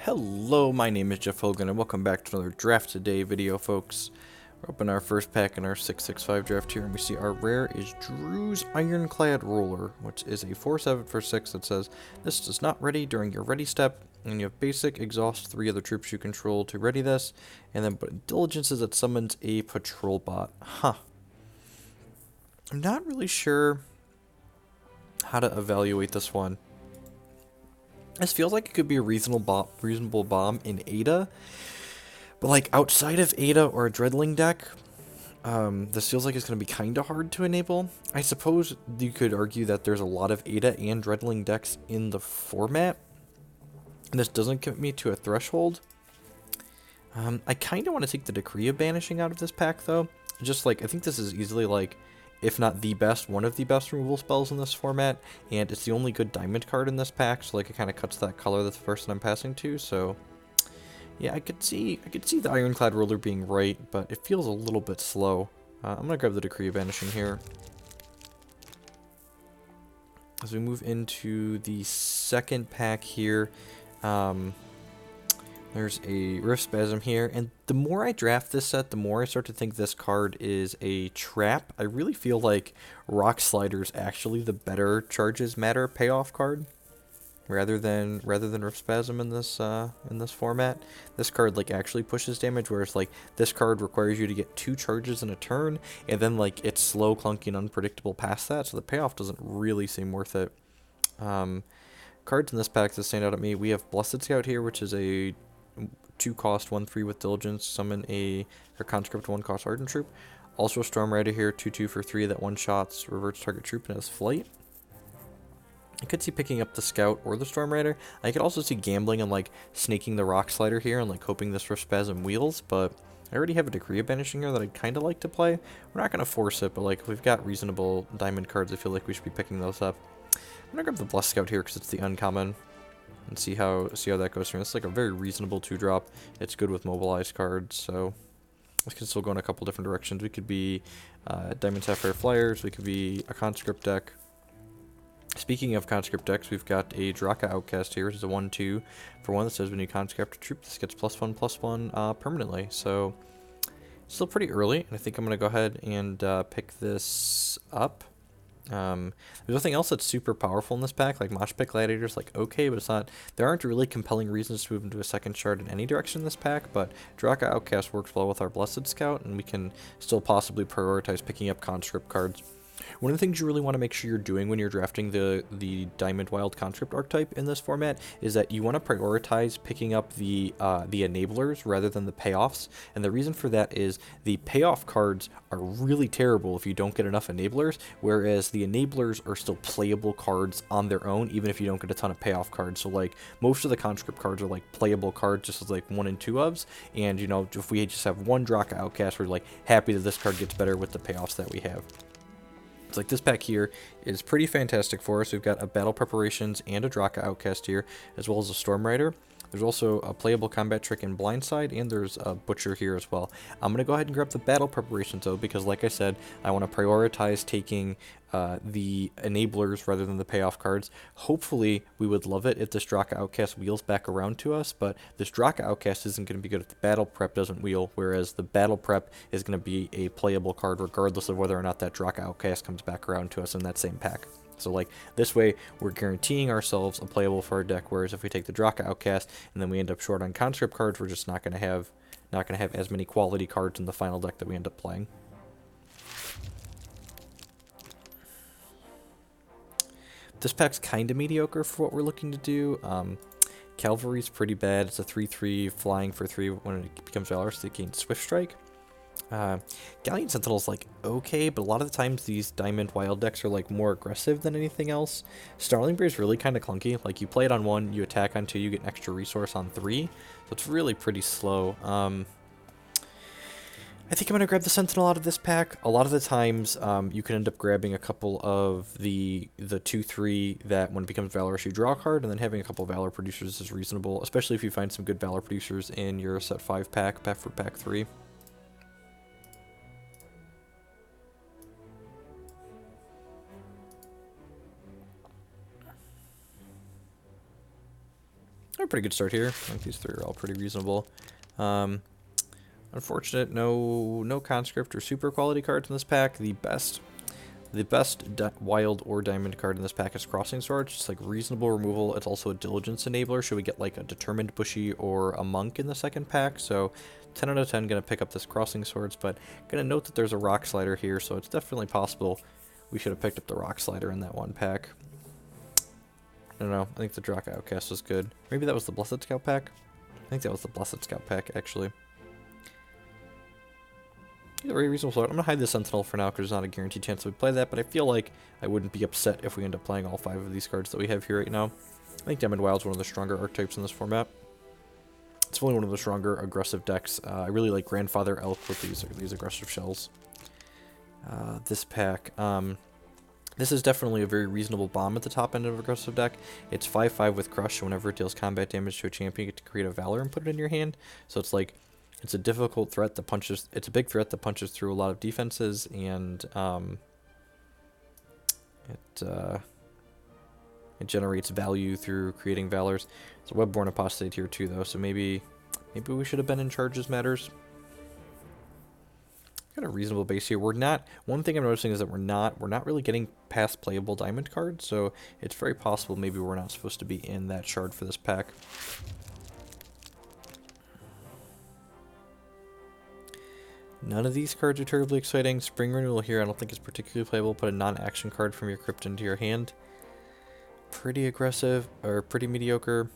Hello, my name is Jeff Hogan, and welcome back to another Draft Today video, folks. We're opening our first pack in our 665 draft here, and we see our rare is Drew's Ironclad Ruler, which is a 4/7 for 6 that says, this is not ready during your ready step, and you have basic, exhaust 3 other troops you control to ready this, and then but intelligence is it summons a patrol bot. I'm not really sure how to evaluate this one. This feels like it could be a reasonable bomb in Ada, but like outside of Ada or a Dreadling deck, this feels like it's going to be kind of hard to enable. I suppose you could argue that there's a lot of Ada and Dreadling decks in the format, and this doesn't commit me to a threshold. I kind of want to take the Decree of Banishing out of this pack, though. Just like, I think this is easily like, if not the best, one of the best removal spells in this format, and it's the only good diamond card in this pack, so like it kind of cuts that color that's the person I'm passing to, so yeah, I could see the Ironclad Ruler being right, but it feels a little bit slow. I'm gonna grab the Decree of Banishing here. As we move into the second pack here, there's a Rift Spasm here, and the more I draft this set, the more I start to think this card is a trap. I really feel like Rock Slider's actually the better Charges Matter payoff card, rather than Rift Spasm in this format. This card like actually pushes damage, whereas like this card requires you to get 2 charges in a turn, and then like it's slow, clunky, and unpredictable past that, so the payoff doesn't really seem worth it. Cards in this pack that stand out at me, we have Blessed Scout here, which is a 2-cost 1/3 with Diligence, summon a conscript 1-cost Ardent Troop. Also Storm Rider here, 2/2 for 3 that one-shots reverts target troop and has flight. I could see picking up the Scout or the Storm Rider. I could also see gambling and like snaking the Rock Slider here and like hoping this Rift Spasm wheels, but I already have a Decree of Banishing here that I'd kind of like to play. We're not going to force it, but like if we've got reasonable diamond cards, I feel like we should be picking those up. I'm going to grab the Blessed Scout here because it's the uncommon, and see how that goes for me. It's like a very reasonable 2-drop. It's good with mobilized cards, so this can still go in a couple different directions. We could be Diamond Sapphire Flyers. We could be a conscript deck. Speaking of conscript decks, we've got a Draka Outcast here, which is a 1/2 for 1 that says when you conscript a troop, this gets +1/+1 permanently. So still pretty early, and I think I'm going to go ahead and pick this up. There's nothing else that's super powerful in this pack, like Mosh Pit Gladiator's like okay, but it's not, there aren't really compelling reasons to move into a second shard in any direction in this pack, but Draka Outcast works well with our Blessed Scout, and we can still possibly prioritize picking up conscript cards. One of the things you really want to make sure you're doing when you're drafting the Diamond Wild Conscript archetype in this format is that you want to prioritize picking up the enablers rather than the payoffs. And the reason for that is the payoff cards are really terrible if you don't get enough enablers, whereas the enablers are still playable cards on their own, even if you don't get a ton of payoff cards. So like most of the conscript cards are like playable cards, just as like 1 and 2 ofs. And you know, if we just have one Draka Outcast, we're like happy that this card gets better with the payoffs that we have. It's like this pack here is pretty fantastic for us. We've got a Battle Preparations and a Draka Outcast here, as well as a Storm Rider. There's also a playable Combat Trick in Blindside, and there's a Butcher here as well. I'm going to go ahead and grab the Battle Preparations, though, because like I said, I want to prioritize taking the enablers rather than the payoff cards. Hopefully, we would love it if this Draka Outcast wheels back around to us, but this Draka Outcast isn't going to be good if the Battle Prep doesn't wheel, whereas the Battle Prep is going to be a playable card regardless of whether or not that Draka Outcast comes back around to us in that same pack. So like this way, we're guaranteeing ourselves a playable for our deck. Whereas if we take the Draka Outcast and then we end up short on conscript cards, we're just not going to have as many quality cards in the final deck that we end up playing. This pack's kind of mediocre for what we're looking to do. Cavalry's pretty bad. It's a 3/3 flying for 3 when it becomes Valorous, so it gains Swift Strike. Galleon Sentinel's like okay, but a lot of the times these Diamond Wild decks are like more aggressive than anything else. Starling Breeze is really kind of clunky. Like you play it on 1, you attack on 2, you get an extra resource on 3, so it's really pretty slow. I think I'm going to grab the Sentinel out of this pack. A lot of the times, you can end up grabbing a couple of the 2/3 that when it becomes Valorous you draw a card, and then having a couple of Valor Producers is reasonable, especially if you find some good Valor Producers in your set 5 pack for pack 3. A pretty good start here. I think these three are all pretty reasonable. Um, Unfortunate, no conscript or super quality cards in this pack. The best wild or diamond card in this pack is Crossing Swords. It's like reasonable removal. It's also a diligence enabler. Should we get like a determined bushy or a monk in the second pack? So 10 out of 10 gonna pick up this Crossing Swords, but gonna note that there's a rock slider here, so it's definitely possible we should have picked up the rock slider in that one pack. I don't know. I think the Drakka Outcast was good. Maybe that was the Blessed Scout pack? I think that was the Blessed Scout pack, actually. Very reasonable start. I'm going to hide the Sentinel for now because there's not a guaranteed chance that we play that, but I feel like I wouldn't be upset if we end up playing all 5 of these cards that we have here right now. I think Diamond Wild's one of the stronger archetypes in this format. It's really one of the stronger aggressive decks. I really like Grandfather Elk with these aggressive shells. This pack, this is definitely a very reasonable bomb at the top end of aggressive deck. It's 5/5 with Crush, so whenever it deals combat damage to a champion, you get to create a Valor and put it in your hand. So it's like, it's a difficult threat that punches, it's a big threat that punches through a lot of defenses, and it generates value through creating Valors. It's a Webborn Apostate here too, though, so maybe we should have been in Charges Matters. Got a reasonable base here. One thing I'm noticing is that we're not really getting past playable diamond cards, so it's very possible maybe we're not supposed to be in that shard for this pack. None of these cards are terribly exciting. Spring Renewal here I don't think is particularly playable. Put a non-action card from your crypt into your hand. Pretty aggressive, or pretty mediocre.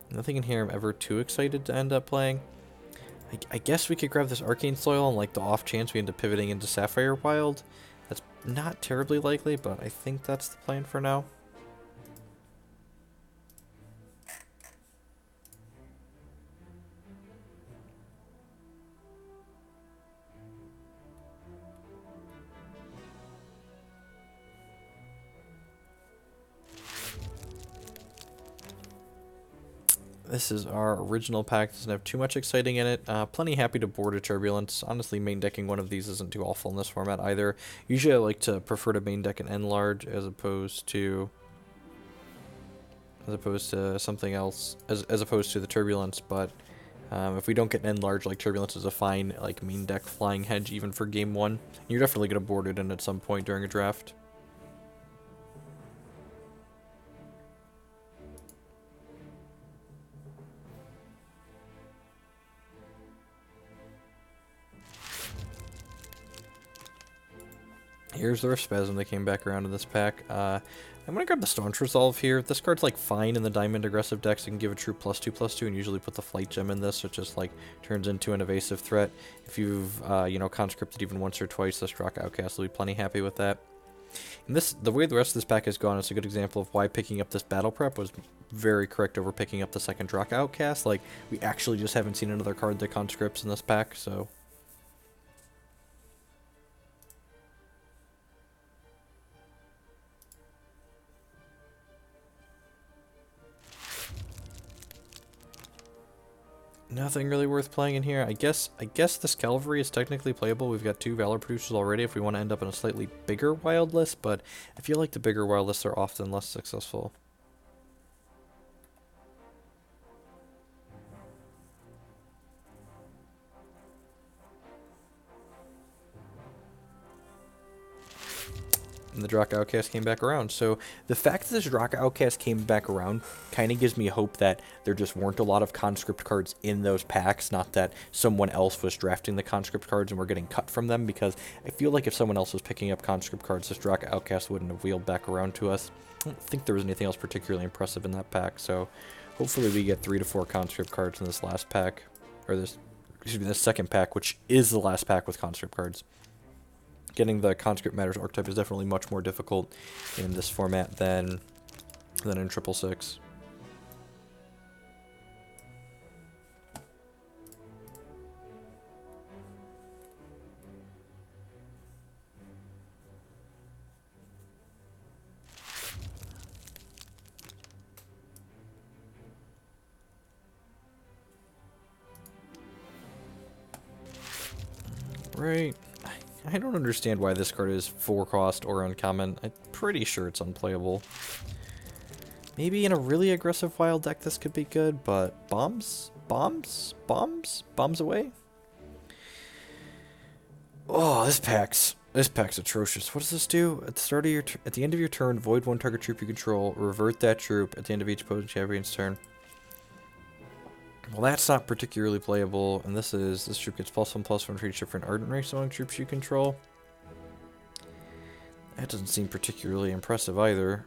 Nothing in here I'm ever too excited to end up playing. I guess we could grab this Arcane Soil on like the off chance we end up pivoting into Sapphire Wild. That's not terribly likely, but I think that's the plan for now. This is our original pack. Doesn't have too much exciting in it. Plenty happy to board a Turbulence. Honestly, main decking one of these isn't too awful in this format either. Usually I like to prefer to main deck an Enlarge as opposed to something else, as opposed to the Turbulence, but if we don't get an Enlarge, like Turbulence is a fine like main deck flying hedge even for game 1. You're definitely going to board it in at some point during a draft. Here's the Spasm that came back around in this pack. I'm going to grab the Staunch Resolve here. This card's like fine in the Diamond aggressive decks. You can give a true +2/+2 and usually put the Flight Gem in this, which just like turns into an evasive threat. If you've, conscripted even once or twice, this Drakka Outcast will be plenty happy with that. And the way the rest of this pack has gone is a good example of why picking up this Battle Prep was very correct over picking up the second Drakka Outcast. Like, we actually just haven't seen another card that conscripts in this pack, so... Nothing really worth playing in here. I guess this Cavalry is technically playable. We've got 2 Valor Producers already if we want to end up in a slightly bigger wild list, but I feel like the bigger wild lists are often less successful. And the Drakka Outcast came back around. So the fact that this Drakka Outcast came back around kind of gives me hope that there just weren't a lot of conscript cards in those packs, not that someone else was drafting the conscript cards and we're getting cut from them, because I feel like if someone else was picking up conscript cards, this Drakka Outcast wouldn't have wheeled back around to us. I don't think there was anything else particularly impressive in that pack, so hopefully we get 3 to 4 conscript cards in this last pack, or this second pack, which is the last pack with conscript cards. Getting the Conscript Matters archetype is definitely much more difficult in this format than in 666. Right. I don't understand why this card is 4 cost or uncommon. I'm pretty sure it's unplayable. Maybe in a really aggressive wild deck this could be good, but bombs? Bombs? Bombs? Bombs away? Oh, this pack's atrocious. What does this do? At the start of at the end of your turn, void one target troop you control, revert that troop at the end of each opposing champion's turn. Well, that's not particularly playable, and this troop gets +1/+1 for each different Ardent Race among troops you control. That doesn't seem particularly impressive either.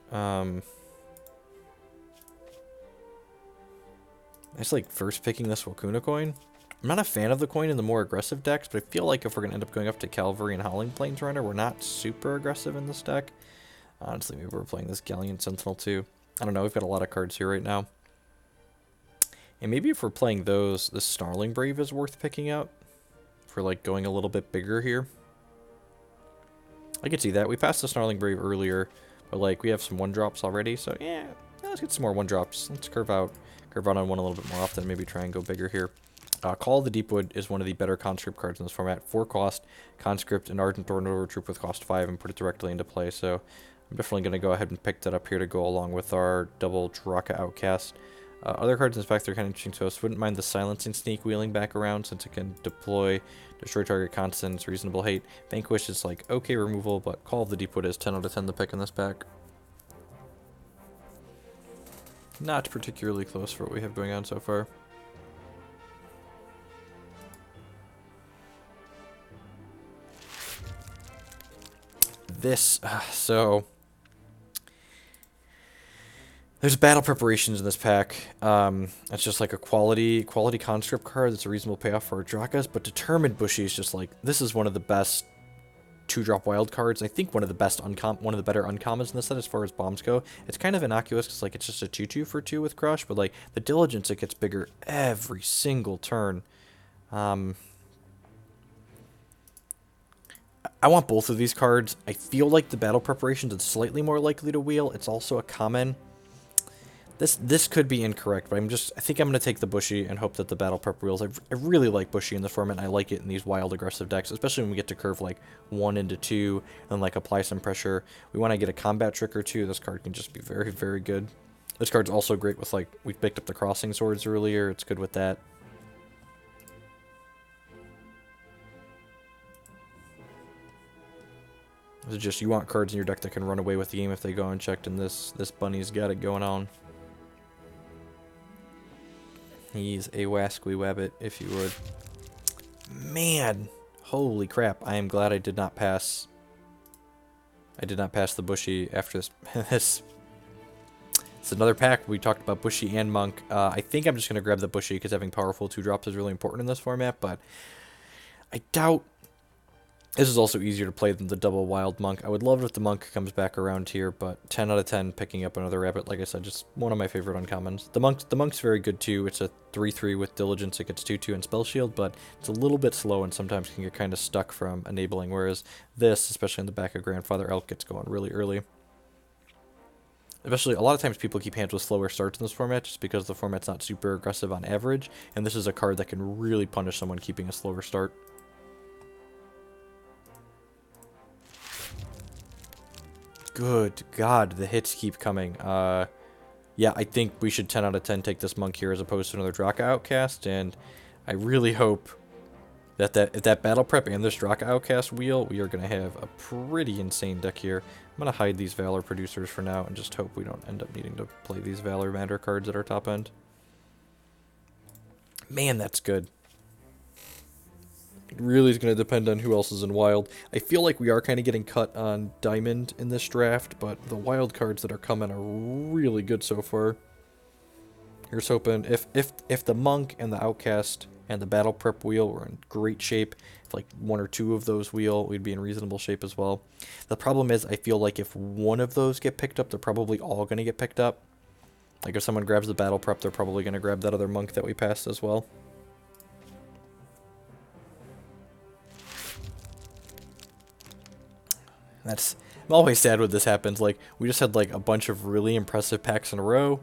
I just like first picking this Wakuna coin. I'm not a fan of the coin in the more aggressive decks, but I feel like if we're going to end up going up to Cavalry and Howling Planesrunner, we're not super aggressive in this deck. Honestly, maybe we're playing this Galleon Sentinel too. I don't know, we've got a lot of cards here right now. And maybe if we're playing those, the Snarling Brave is worth picking up. For like going a little bit bigger here. I could see that. We passed the Snarling Brave earlier, but like we have some 1-drops already, so yeah, let's get some more 1-drops. Let's curve out on one a little bit more often, maybe try and go bigger here. Call of the Deepwood is one of the better conscript cards in this format. 4 cost, conscript, and Ardent Tornado troop with cost 5 and put it directly into play, so I'm definitely going to go ahead and pick that up here to go along with our double Draka Outcast. Other cards in this pack, they're kind of interesting to us. Wouldn't mind the Silencing Sneak wheeling back around since it can deploy, destroy target constants, reasonable hate. Vanquish is like okay removal, but Call of the Deepwood is 10 out of 10 the pick in this pack. Not particularly close for what we have going on so far. So there's battle preparations in this pack. It's just like a quality conscript card that's a reasonable payoff for our Drakas, but Determined Bushy is just like, this is one of the best 2-drop wild cards. I think one of the better uncommons in this set as far as bombs go. It's kind of innocuous because like it's just a 2/2 for 2 with Crush, but like the Diligence, it gets bigger every single turn. I want both of these cards. I feel like the battle preparations is slightly more likely to wheel. It's also a common. This could be incorrect, but I think I'm going to take the Bushy and hope that the battle prep wheels. I really like Bushy in this format, and I like it in these wild aggressive decks, especially when we get to curve like 1 into 2 and like apply some pressure. We want to get a combat trick or 2. This card can just be very, very good. This card's also great with like, we picked up the Crossing Swords earlier. It's good with that. It's just, you want cards in your deck that can run away with the game if they go unchecked, and this bunny's got it going on. He's a wasquy wabbit, if you would. Man, holy crap! I am glad I did not pass. I did not pass the Bushy after this. It's another pack. We talked about Bushy and Monk. I think I'm just gonna grab the Bushy because having powerful 2-drops is really important in this format. But I doubt. This is also easier to play than the double wild Monk. I would love it if the Monk comes back around here, but 10 out of 10 picking up another rabbit. Like I said, just one of my favorite uncommons. The Monk's very good too. It's a 3/3 with Diligence. It gets 2/2 and Spell Shield, but it's a little bit slow and sometimes can get kind of stuck from enabling, whereas this, especially in the back of Grandfather Elk, gets going really early. Especially, a lot of times people keep hands with slower starts in this format just because the format's not super aggressive on average, and this is a card that can really punish someone keeping a slower start. Good God, the hits keep coming. Yeah, I think we should 10 out of 10 take this Monk here as opposed to another Draka Outcast, and I really hope that if that Battle Prep and this Draka Outcast wheel, we are going to have a pretty insane deck here. I'm going to hide these Valor producers for now and just hope we don't end up needing to play these Valor Matter cards at our top end. Man, that's good. It really is going to depend on who else is in Wild. I feel like we are kind of getting cut on Diamond in this draft, but the Wild cards that are coming are really good so far. Here's hoping if the Monk and the Outcast and the Battle Prep wheel were in great shape, if like 1 or 2 of those wheel, we'd be in reasonable shape as well. The problem is I feel like if one of those get picked up, they're probably all going to get picked up. Like if someone grabs the Battle Prep, they're probably going to grab that other Monk that we passed as well. I'm always sad when this happens. Like, we just had like a bunch of really impressive packs in a row,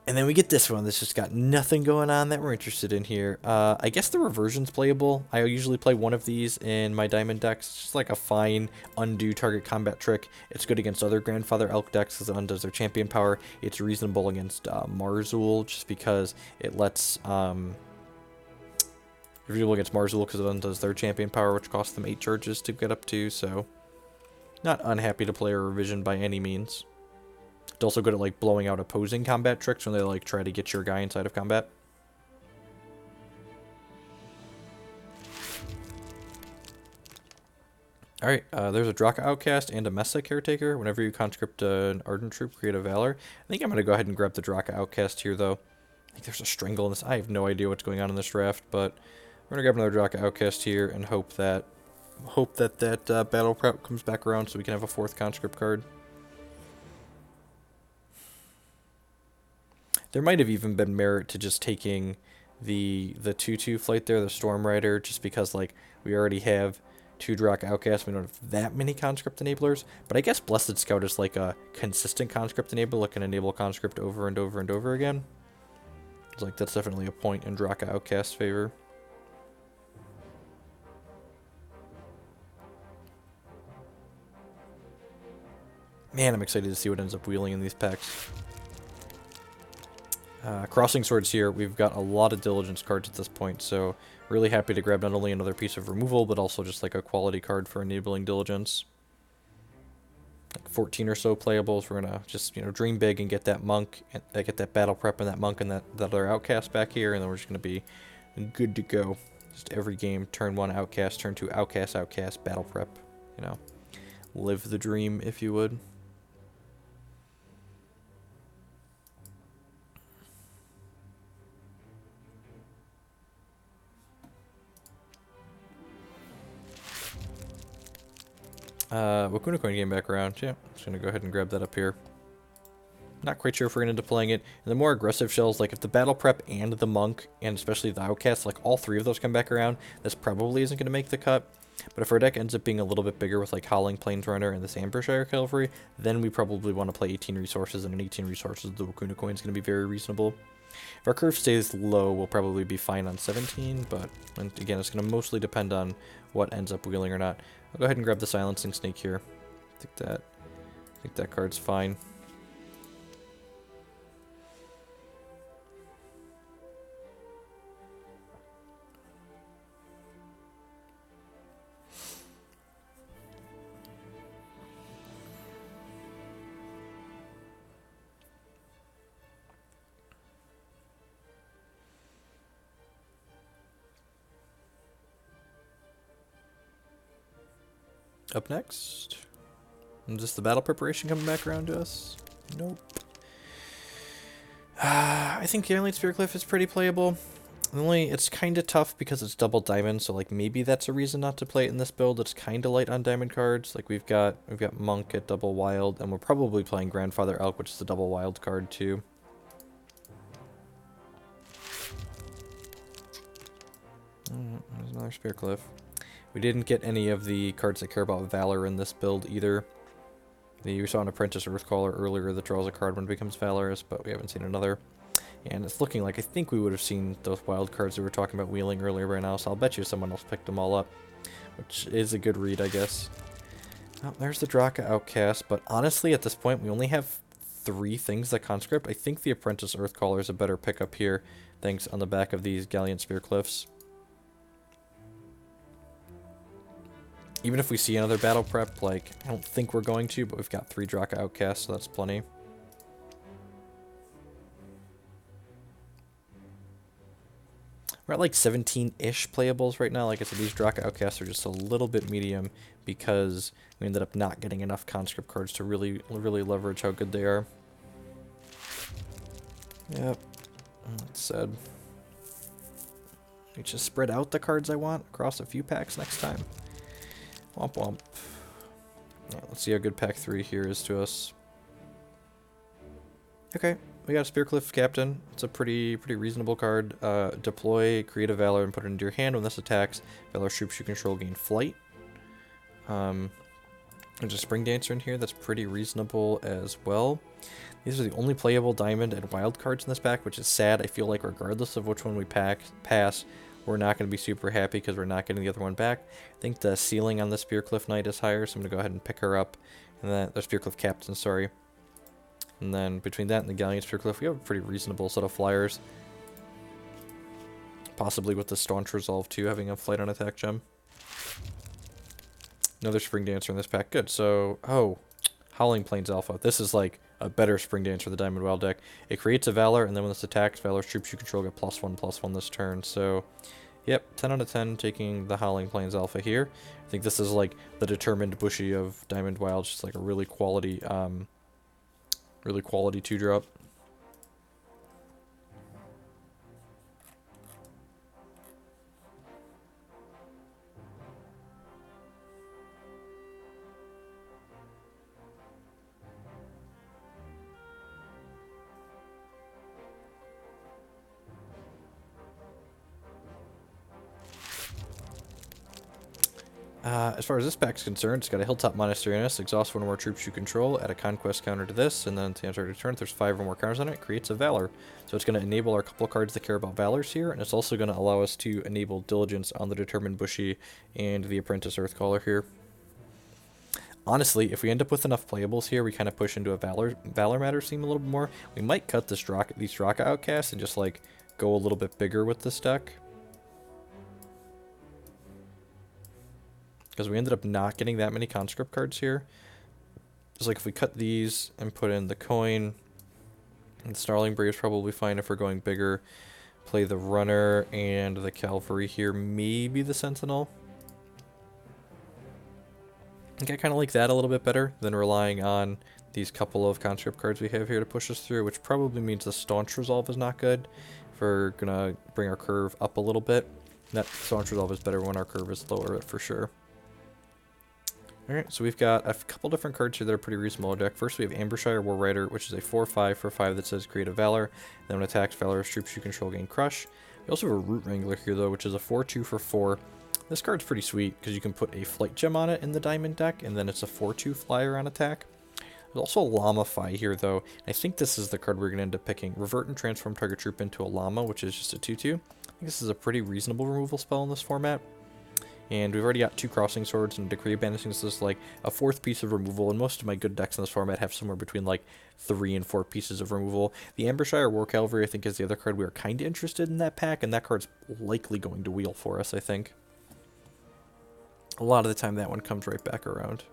And then we get this one that's just got nothing going on that we're interested in here. I guess the reversion's playable. I usually play one of these in my diamond decks. It's just like a fine undo target combat trick. It's good against other Grandfather Elk decks because it undoes their champion power. It's reasonable against Marzul just because it lets... reasonable against Marzul because it undoes their champion power, which costs them 8 charges to get up to, so... Not unhappy to play a revision by any means. It's also good at like blowing out opposing combat tricks when they like try to get your guy inside of combat. Alright, there's a Draka Outcast and a Mesa Caretaker. Whenever you conscript an Ardent Troop, create a Valor. I think I'm going to go ahead and grab the Draka Outcast here, though. I think there's a Strangle in this. I have no idea what's going on in this draft, but we're going to grab another Draka Outcast here and hope that Battle Prep comes back around so we can have a 4th conscript card. There might have even been merit to just taking the 2/2 flight there, the Storm Rider, just because like we already have 2 Draka Outcasts. We don't have that many conscript enablers, but I guess Blessed Scout is like a consistent conscript enabler, that can enable conscript over and over and over again. It's like that's definitely a point in Draka Outcast's favor. Man, I'm excited to see what ends up wheeling in these packs. Crossing Swords here, we've got a lot of Diligence cards at this point, so really happy to grab not only another piece of removal, but also just like a quality card for enabling Diligence. Like 14 or so playables. We're gonna just, you know, dream big and get that monk, and get that Battle Prep and that monk and that other outcast back here, and then we're just gonna be good to go. Just every game, turn 1 outcast, turn 2 outcast, outcast, Battle Prep. You know, live the dream, if you would. Wakuna Coin came back around. Yeah, just gonna go ahead and grab that up here. Not quite sure if we're gonna end up playing it. And the more aggressive shells, like if the Battle Prep and the Monk, and especially the Outcast, like all 3 of those come back around, this probably isn't gonna make the cut. But if our deck ends up being a little bit bigger with like Howling Planesrunner and this Ambershire Cavalry, then we probably want to play 18 resources, and an 18 resources, the Wakuna Coin is gonna be very reasonable. If our curve stays low, we'll probably be fine on 17, but and again, it's going to mostly depend on what ends up wheeling or not. I'll go ahead and grab the Silencing Snake here. I think that card's fine. Up next, is this the Battle Preparation coming back around to us? Nope. I think Gallant Spearcliff is pretty playable. Only it's kind of tough because it's double diamond, so like maybe that's a reason not to play it in this build. It's kind of light on diamond cards. Like we've got Monk at double wild, and we're probably playing Grandfather Elk, which is a double wild card too. There's another Spearcliff. We didn't get any of the cards that care about Valor in this build either. We saw an Apprentice Earthcaller earlier that draws a card when it becomes Valorous, but we haven't seen another. And it's looking like I think we would have seen those wild cards we were talking about wheeling earlier right now, so I'll bet you someone else picked them all up, which is a good read, I guess. Oh, there's the Draka Outcast, but honestly, at this point, we only have 3 things that conscript. I think the Apprentice Earthcaller is a better pickup here, thanks on the back of these Gallant Spearcliffs. Even if we see another Battle Prep, like, I don't think we're going to, but we've got 3 Draka Outcasts, so that's plenty. We're at like 17-ish playables right now. Like I said, these Draka Outcasts are just a little bit medium because we ended up not getting enough conscript cards to really leverage how good they are. Yep, that's sad. I just spread out the cards I want across a few packs next time. Womp womp. Right, let's see how good pack 3 here is to us. Okay, we got a Spearcliff Captain. It's a pretty reasonable card. Deploy, create a Valor, and put it into your hand. When this attacks, Valor troops you control gain flight. There's a Spring Dancer in here that's pretty reasonable as well. These are the only playable diamond and wild cards in this pack, which is sad. I feel like regardless of which one we pass, we're not going to be super happy because we're not getting the other one back. I think the ceiling on the Spearcliff Knight is higher, so I'm going to go ahead and pick her up. And then the Spearcliff Captain, sorry. And then between that and the Galleon Spearcliff, we have a pretty reasonable set of flyers. Possibly with the Staunch Resolve too, having a flight on attack gem. Another Spring Dancer in this pack. Good. So, oh, Howling Plains Alpha. This is like a better Spring Dancer for the Diamond Wild deck. It creates a Valor, and then when this attacks, Valor's troops you control get +1/+1 this turn. So, yep, 10 out of 10 taking the Howling Plains Alpha here. I think this is like the Determined Bushy of Diamond Wild, just like a really quality 2-drop. As far as this pack is concerned, it's got a Hilltop Monastery in it, exhaust one or more troops you control, add a Conquest counter to this, and then at the end of the turn, if there's 5 or more counters on it, it creates a Valor. So it's going to enable our couple of cards that care about Valors here, and it's also going to allow us to enable Diligence on the Determined Bushy and the Apprentice Earthcaller here. Honestly, if we end up with enough playables here, we kind of push into a Valor Matter theme a little bit more. We might cut these Draka Outcasts and just like go a little bit bigger with this deck. Because we ended up not getting that many conscript cards here. It's like if we cut these and put in the coin, and Snarling Brave is probably fine if we're going bigger. Play the runner and the cavalry here, maybe the sentinel. I think I kind of like that a little bit better than relying on these couple of conscript cards we have here to push us through, which probably means the Staunch Resolve is not good. If we're gonna bring our curve up a little bit, that Staunch Resolve is better when our curve is lower for sure. Alright, so we've got a couple different cards here that are pretty reasonable in our deck. First, we have Ambershire War Rider, which is a 4/5 for 5 that says Create a Valor. Then when attacks, Valor's troops you control gain Crush. We also have a Root Wrangler here, though, which is a 4/2 for 4. This card's pretty sweet, because you can put a Flight Gem on it in the Diamond deck, and then it's a 4/2 flyer on attack. There's also a Llama-Fi here, though. I think this is the card we're going to end up picking. Revert and transform target troop into a Llama, which is just a 2/2. I think this is a pretty reasonable removal spell in this format. And we've already got 2 Crossing Swords and Decree of Banishing. This is like a 4th piece of removal, and most of my good decks in this format have somewhere between like 3 and 4 pieces of removal. The Ambershire War Cavalry, I think, is the other card we are kind of interested in that pack, and that card's likely going to wheel for us, I think. A lot of the time that one comes right back around.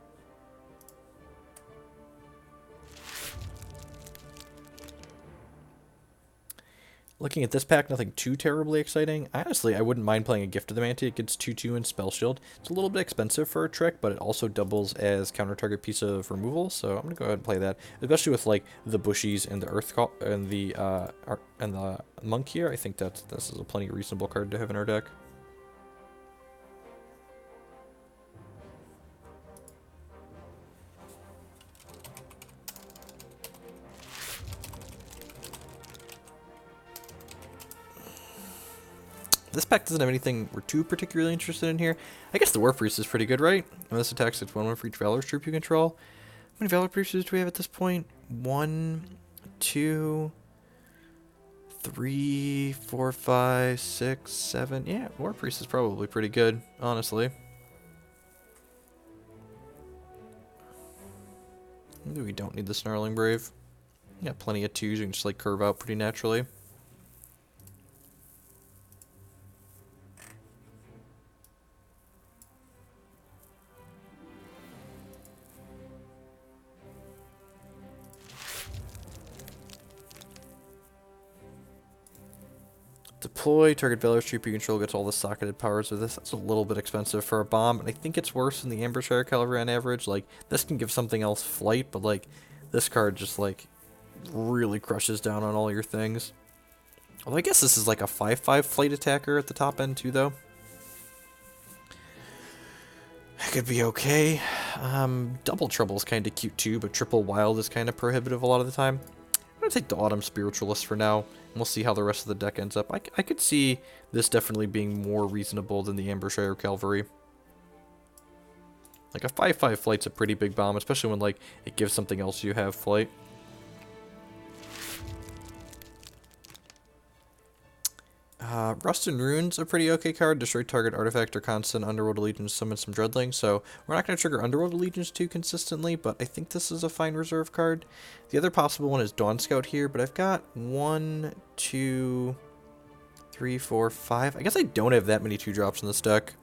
Looking at this pack, nothing too terribly exciting. Honestly, I wouldn't mind playing a Gift of the Manti. It gets 2/2 and Spell Shield. It's a little bit expensive for a trick, but it also doubles as counter target piece of removal. So I'm gonna go ahead and play that, especially with like the Bushies and the and the Monk here. I think this is a plenty reasonable card to have in our deck. This pack doesn't have anything we're too particularly interested in here. I guess the War Priest is pretty good, right? When this attacks, it's 1/1 for each Valor's troop you control. How many Valor Priests do we have at this point? 1, 2, 3, 4, 5, 6, 7. Yeah, War Priest is probably pretty good, honestly. Maybe we don't need the Snarling Brave. We got plenty of 2s, you can just like curve out pretty naturally. Deploy, target Valor's troop you control gets all the socketed powers of this. That's a little bit expensive for a bomb, and I think it's worse than the Ambershire Cavalry on average. Like, this can give something else flight, but like, this card just like, really crushes down on all your things. Although I guess this is like a 5/5 flight attacker at the top end too, though. That could be okay. Double Trouble is kind of cute too, but Triple Wild is kind of prohibitive a lot of the time. I'm going to take the Autumn Spiritualist for now, and we'll see how the rest of the deck ends up. I could see this definitely being more reasonable than the Ambershire Cavalry. Like a 5/5 flight's a pretty big bomb, especially when like it gives something else you have flight. Rust and Rune's a pretty okay card. Destroy target artifact or constant Underworld Allegiance, summon some Dreadlings. So we're not going to trigger Underworld Allegiance too consistently, but I think this is a fine reserve card. The other possible one is Dawn Scout here, but I've got 1, 2, 3, 4, 5. I guess I don't have that many 2-drops in this deck.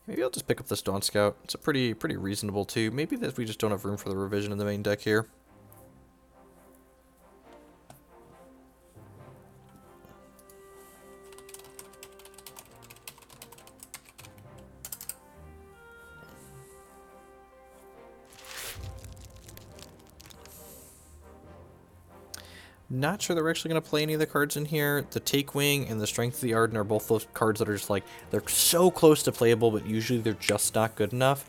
Maybe I'll just pick up this Dawn Scout. It's a pretty reasonable too. Maybe that we just don't have room for the revision in the main deck here. Not sure that we're actually going to play any of the cards in here. The Take Wing and the Strength of the Arden are both those cards that are just like, they're so close to playable, but usually they're just not good enough.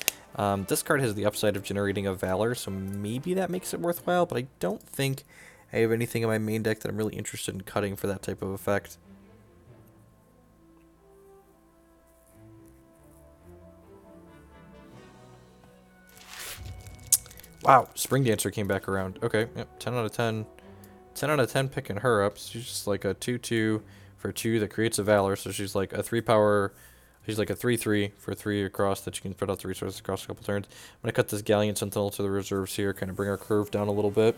This card has the upside of generating a Valor, so maybe that makes it worthwhile, but I don't think I have anything in my main deck that I'm really interested in cutting for that type of effect. Wow, Spring Dancer came back around. Okay, yep, 10 out of 10. 10 out of 10 picking her up. She's just like a 2/2 for 2 that creates a Valor, so she's like a 3-power. She's like a 3/3 for 3 across that you can spread out the resources across a couple turns. I'm going to cut this Galleon Sentinel to the reserves here, kind of bring our curve down a little bit.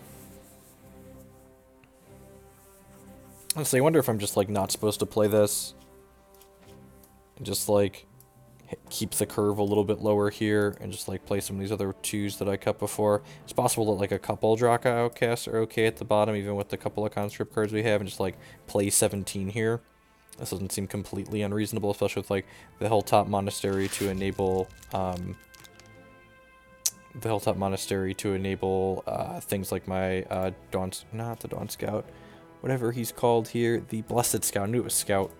Honestly, I wonder if I'm just like not supposed to play this. And just like keep the curve a little bit lower here and just like play some of these other 2s that I cut before. It's possible that like a couple Draka Outcasts are okay at the bottom, even with the couple of conscript cards we have, and just like play 17 here. This doesn't seem completely unreasonable, especially with like the Hilltop Monastery to enable things like my not the Dawn Scout, whatever he's called here, the Blessed Scout. I knew it was Scout.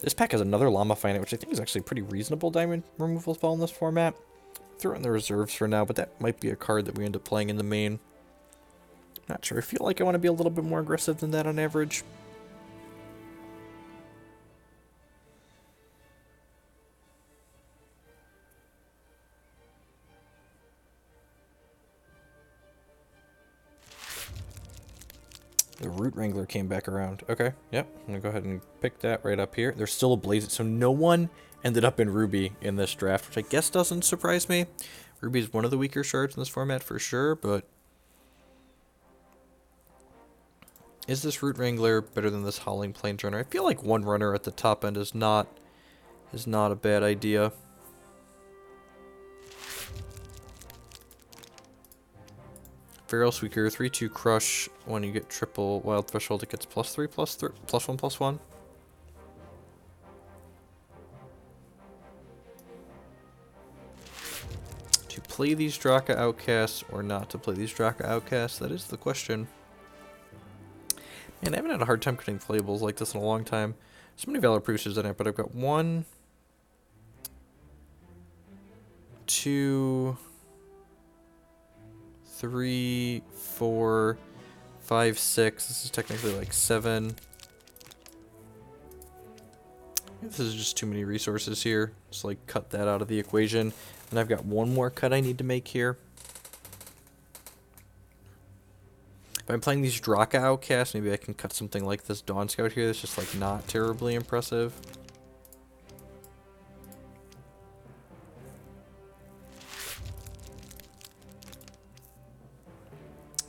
This pack has another Llama Finite, which I think is actually a pretty reasonable diamond removal spell in this format. Throw it in the reserves for now, but that might be a card that we end up playing in the main. Not sure. I feel like I want to be a little bit more aggressive than that on average. The Root Wrangler came back around. Okay, yep. I'm going to go ahead and pick that right up here. There's still a Blaze. So no one ended up in Ruby in this draft, which I guess doesn't surprise me. Ruby is one of the weaker shards in this format for sure, but is this Root Wrangler better than this Howling Planesrunner? I feel like one runner at the top end is not a bad idea. Feral Squeaker, 3/2 Crush. When you get triple Wild Threshold, it gets +3, +1, +1. To play these Draka Outcasts or not to play these Draka Outcasts, that is the question. Man, I haven't had a hard time cutting playables like this in a long time. So many Valor Producers in it, but I've got 1, 2, 3, 4, 5, 6. This is technically like 7. This is just too many resources here. Just like cut that out of the equation. And I've got one more cut I need to make here. If I'm playing these Draka Outcasts, maybe I can cut something like this Dawn Scout here that's just like not terribly impressive.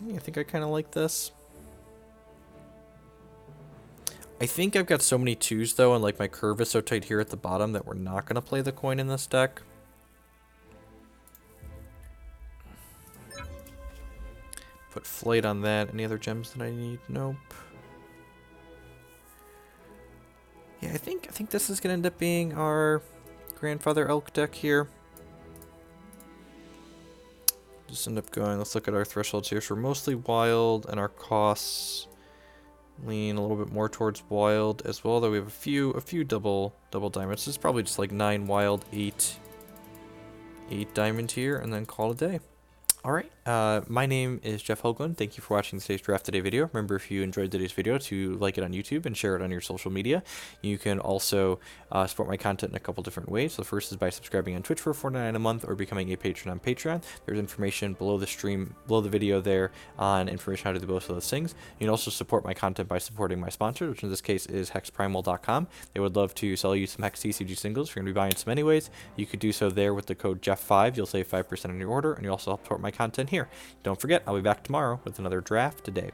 I think I kind of like this. I think I've got so many 2s though, and like my curve is so tight here at the bottom that we're not going to play the coin in this deck. Put Flight on that. Any other gems that I need? Nope. Yeah, I think this is going to end up being our Grandfather Elk deck here. Just end up going, let's look at our thresholds here. So we're mostly wild, and our costs lean a little bit more towards wild as well, though we have a few double diamonds. This is probably just like 9 wild, 8 diamond here, and then call it a day. Alright. My name is Jeff Hoagland. Thank you for watching today's Draft Today video. Remember, if you enjoyed today's video, to like it on YouTube and share it on your social media. You can also support my content in a couple different ways. So the first is by subscribing on Twitch for $4.99 a month or becoming a patron on Patreon. There's information below the stream, below the video there on information how to do both of those things. You can also support my content by supporting my sponsor, which in this case is hexprimal.com. They would love to sell you some Hex TCG singles. If you're going to be buying some anyways, you could do so there with the code Jeff5. You'll save 5% on your order, and you also help support my content here. Don't forget, I'll be back tomorrow with another draft today.